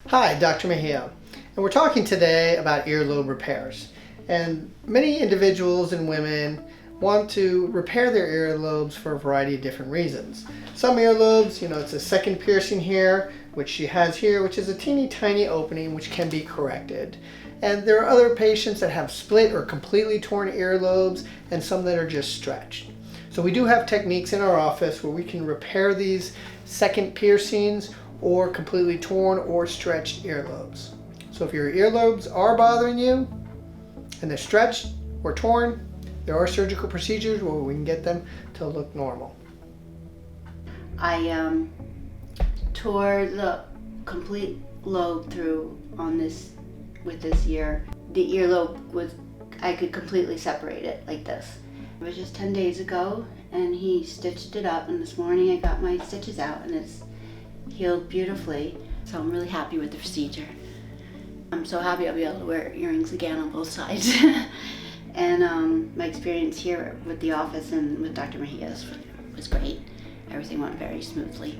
Hi, Dr. Mejia, and we're talking today about earlobe repairs. And many individuals and women want to repair their earlobes for a variety of different reasons. Some earlobes, it's a second piercing here, which she has here, which is a teeny tiny opening which can be corrected. And there are other patients that have split or completely torn earlobes and some that are just stretched. So we do have techniques in our office where we can repair these second piercings or completely torn or stretched earlobes. So if your earlobes are bothering you and they're stretched or torn, there are surgical procedures where we can get them to look normal. I tore the complete lobe through with this ear. The earlobe I could completely separate it like this. It was just 10 days ago and he stitched it up, and this morning I got my stitches out and it's healed beautifully. So I'm really happy with the procedure. I'm so happy I'll be able to wear earrings again on both sides. And my experience here with the office and with Dr. Mejia was great. Everything went very smoothly.